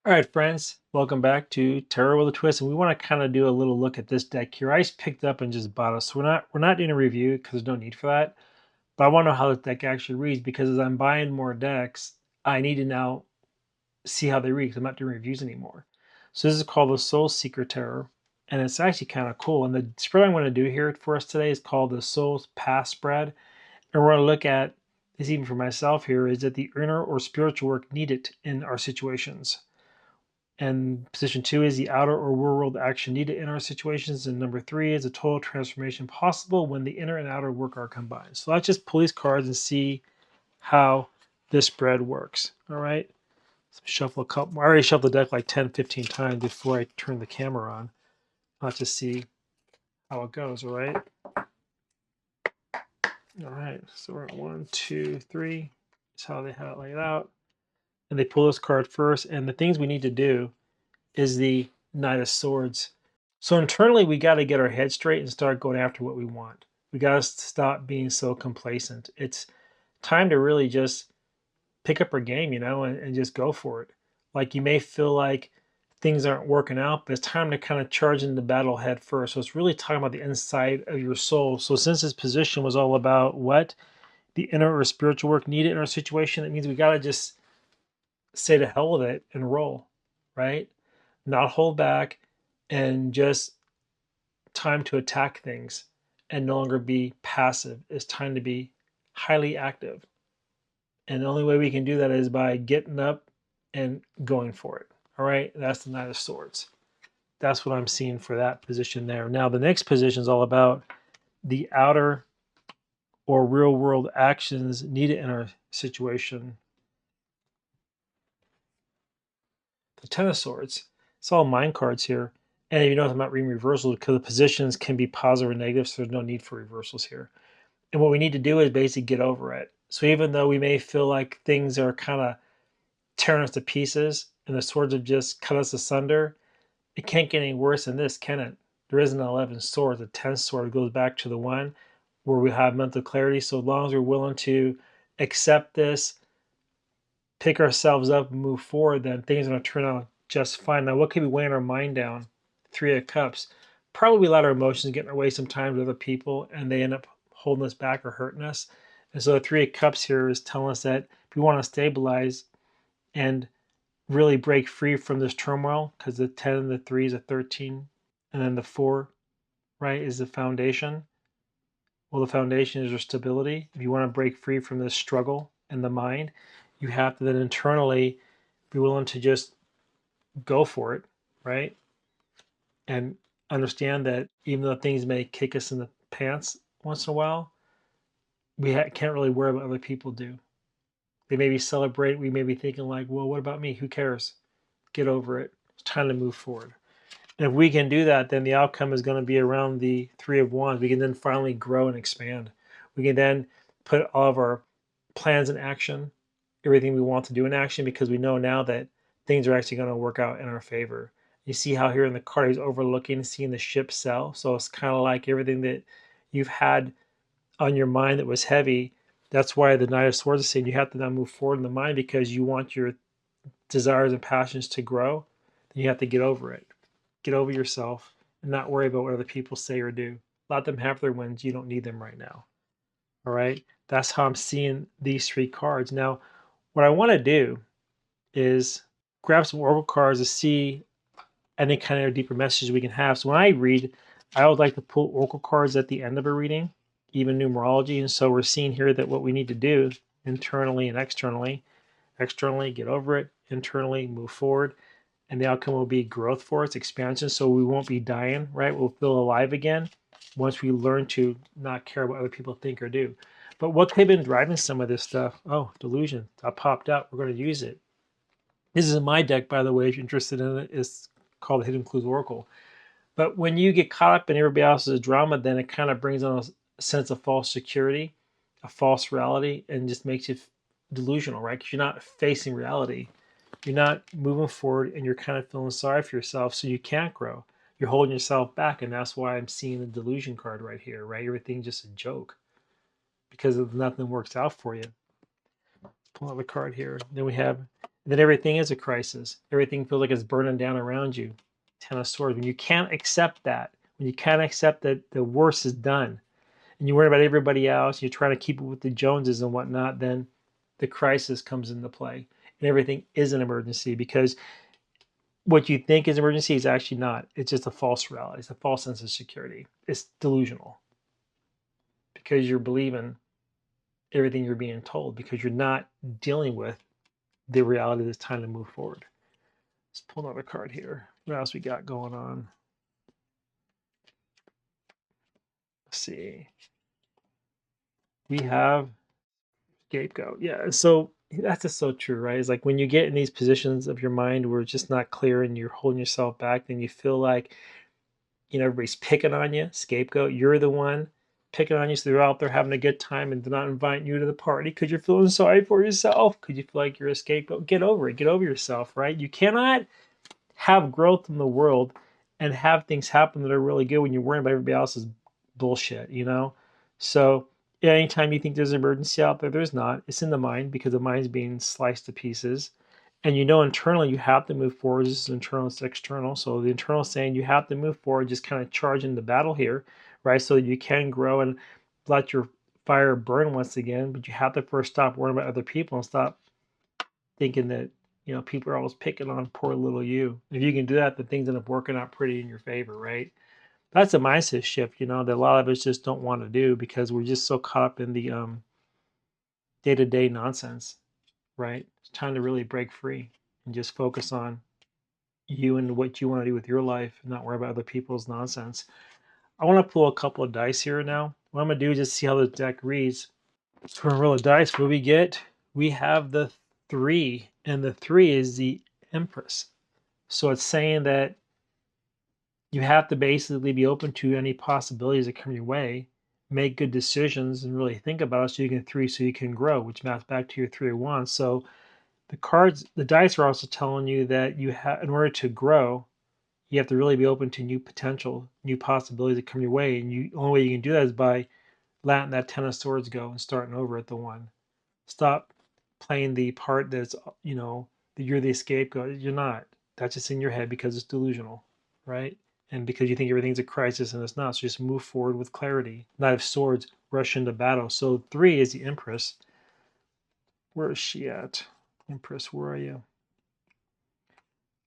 All right, friends, welcome back to Tarot with a Twist, and we want to kind of do a little look at this deck here. I just picked up and just bought it, so we're not doing a review because there's no need for that. But I want to know how this deck actually reads because as I'm buying more decks, I need to now see how they read because I'm not doing reviews anymore. So this is called the Soul Seeker Tarot, and it's actually kind of cool. And the spread I'm going to do here for us today is called the Soul's Path Spread, and we're going to look at this even for myself here is that the inner or spiritual work needed in our situations. And position two is the outer or real world action needed in our situations. And number three is a total transformation possible when the inner and outer work are combined. So let's just pull these cards and see how this spread works. All right. So shuffle a couple. I already shuffled the deck like 10, 15 times before I turn the camera on. Let's just see how it goes. All right. All right. So we're at 1, 2, 3. That's how they have it laid out. And they pull this card first. And the things we need to do is the Knight of Swords. So internally, we got to get our head straight and start going after what we want. We got to stop being so complacent. It's time to really just pick up our game, and just go for it. Like you may feel like things aren't working out, but it's time to kind of charge into battle head first. So it's really talking about the inside of your soul. So since this position was all about what the inner or spiritual work needed in our situation, it means we got to just say to hell with it and roll, right? Not hold back and just time to attack things and no longer be passive. It's time to be highly active. And the only way we can do that is by getting up and going for it. All right. That's the Knight of Swords. That's what I'm seeing for that position there. Now, the next position is all about the outer or real world actions needed in our situation. The Ten of Swords. It's all mind cards here. And you notice I'm not reading reversals because the positions can be positive or negative, so there's no need for reversals here. And what we need to do is basically get over it. So even though we may feel like things are kind of tearing us to pieces and the swords have just cut us asunder, it can't get any worse than this, can it? There isn't an 11 sword. The 10th sword goes back to the one where we have mental clarity. So as long as we're willing to accept this, pick ourselves up and move forward, then things are going to turn out just fine. Now, what could be weighing our mind down? Three of Cups. Probably we let our emotions get in our way sometimes with other people, and they end up holding us back or hurting us. And so the Three of Cups here is telling us that if we want to stabilize and really break free from this turmoil, because the 10 and the 3 is a 13, and then the 4, right, is the foundation. Well, the foundation is your stability. If you want to break free from this struggle in the mind, you have to then internally be willing to just go for it, right? And understand that even though things may kick us in the pants once in a while, we can't really worry about what other people do. They maybe celebrate. We may be thinking like, well, what about me? Who cares? Get over it. It's time to move forward. And if we can do that, then the outcome is going to be around the Three of Wands. We can then finally grow and expand. We can then put all of our plans in action, everything we want to do in action, because we know now that things are actually going to work out in our favor. You see how here in the card he's overlooking, seeing the ship sail. So it's kind of like everything that you've had on your mind that was heavy. That's why the Knight of Swords is saying you have to now move forward in the mind because you want your desires and passions to grow. Then you have to get over it. Get over yourself and not worry about what other people say or do. Let them have their wins. You don't need them right now. All right. That's how I'm seeing these three cards. Now, what I want to do is grab some oracle cards to see any kind of deeper message we can have. So when I read, I would like to pull oracle cards at the end of a reading, even numerology. And so we're seeing here that what we need to do internally and externally, get over it, internally, move forward. And the outcome will be growth for us, expansion. So we won't be dying, right? We'll feel alive again once we learn to not care what other people think or do. But what could have been driving some of this stuff? Oh, delusion. That popped up. We're going to use it. This is in my deck, by the way, if you're interested in it. It's called the Hidden Clues Oracle. But when you get caught up in everybody else's drama, then it kind of brings on a sense of false security, a false reality, and just makes you delusional, right? Because you're not facing reality. You're not moving forward and you're kind of feeling sorry for yourself, so you can't grow. You're holding yourself back, and that's why I'm seeing the delusion card right here, right? Everything's just a joke because nothing works out for you. Pull out the card here. Then we have Then everything is a crisis. Everything feels like it's burning down around you. Ten of Swords. When you can't accept that, when you can't accept that the worst is done, and you worry about everybody else, you're trying to keep it with the Joneses and whatnot, then the crisis comes into play. And everything is an emergency because what you think is emergency is actually not. It's just a false reality. It's a false sense of security. It's delusional because you're believing everything you're being told because you're not dealing with the reality that's time to move forward. Let's pull another card here. What else we got going on? Let's see. We have scapegoat. Yeah. So that's just so true, right? It's like when you get in these positions of your mind where it's just not clear and you're holding yourself back, then you feel like, everybody's picking on you, scapegoat. You're the one picking on you. So they're out there having a good time and they're not inviting you to the party because you're feeling sorry for yourself, because you feel like you're a scapegoat. Get over it. Get over yourself, right? You cannot have growth in the world and have things happen that are really good when you're worrying about everybody else's bullshit. So yeah, anytime you think there's an emergency out there, there's not. It's in the mind because the mind's being sliced to pieces. And internally you have to move forward. This is internal, it's external. So the internal is saying you have to move forward, just kind of charge into battle here, right? So that you can grow and let your fire burn once again. But you have to first stop worrying about other people and stop thinking that people are always picking on poor little you. If you can do that, then things end up working out pretty in your favor, right? That's a mindset shift, that a lot of us just don't want to do because we're just so caught up in the day-to-day nonsense, right? It's time to really break free and just focus on you and what you want to do with your life and not worry about other people's nonsense. I want to pull a couple of dice here now. What I'm going to do is just see how the deck reads. So we're going to roll a dice. What do we get? We have the 3, and the 3 is the Empress. So it's saying that you have to basically be open to any possibilities that come your way, make good decisions, and really think about it so you can grow, which maps back to your 3 of Wands. So the dice are also telling you that in order to grow, you have to really be open to new potential, new possibilities that come your way. And the only way you can do that is by letting that 10 of Swords go and starting over at the 1. Stop playing the part that's, that you're the scapegoat. You're not. That's just in your head because it's delusional, right? And because you think everything's a crisis and it's not. So just move forward with clarity. Knight of Swords, rush into battle. So 3 is the Empress. Where is she at? Empress, where are you?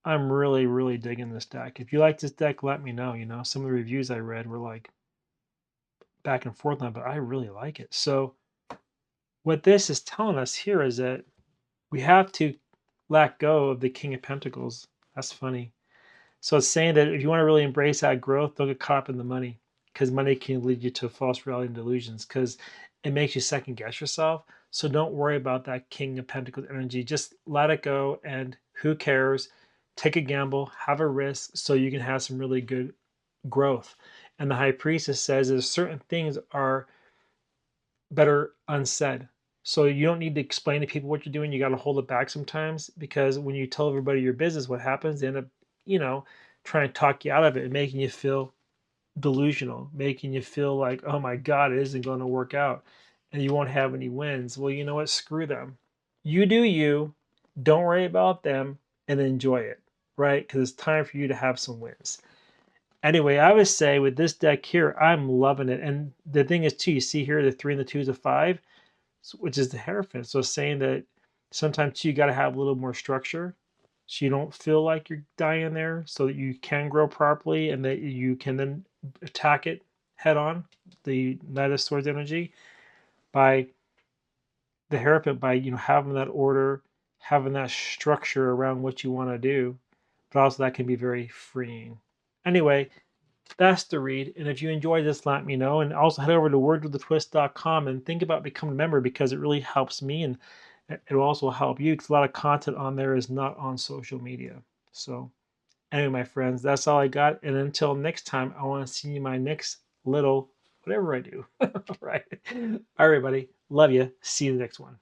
I'm really, really digging this deck. If you like this deck, let me know. Some of the reviews I read were like back and forth on it, but I really like it. So what this is telling us here is that we have to let go of the King of Pentacles. That's funny. So it's saying that if you want to really embrace that growth, don't get caught up in the money, because money can lead you to false reality and delusions, because it makes you second guess yourself. So don't worry about that King of Pentacles energy. Just let it go, and who cares? Take a gamble, have a risk, so you can have some really good growth. And the High Priestess says that certain things are better unsaid. So you don't need to explain to people what you're doing. You got to hold it back sometimes, because when you tell everybody your business, what happens? They end up, trying to talk you out of it and making you feel delusional, making you feel like, oh my God, it isn't going to work out and you won't have any wins. Well, you know what? Screw them. You do you. Don't worry about them and enjoy it, right? Because it's time for you to have some wins. Anyway, I would say with this deck here, I'm loving it. And the thing is, too, you see here the 3 and the 2 is a 5, which is the Hierophant. So it's saying that sometimes you got to have a little more structure so you don't feel like you're dying there, so that you can grow properly and that you can then attack it head on, the Knight of Swords energy, by the Hierophant, by having that order, having that structure around what you want to do. But also that can be very freeing. Anyway, that's the read. And if you enjoyed this, let me know. And also head over to wordswithatwist.com and think about becoming a member, because it really helps me and it will also help you, because a lot of content on there is not on social media. So anyway, my friends, that's all I got. And until next time, I want to see you in my next little whatever I do. All right. All right, everybody. Love you. See you in the next one.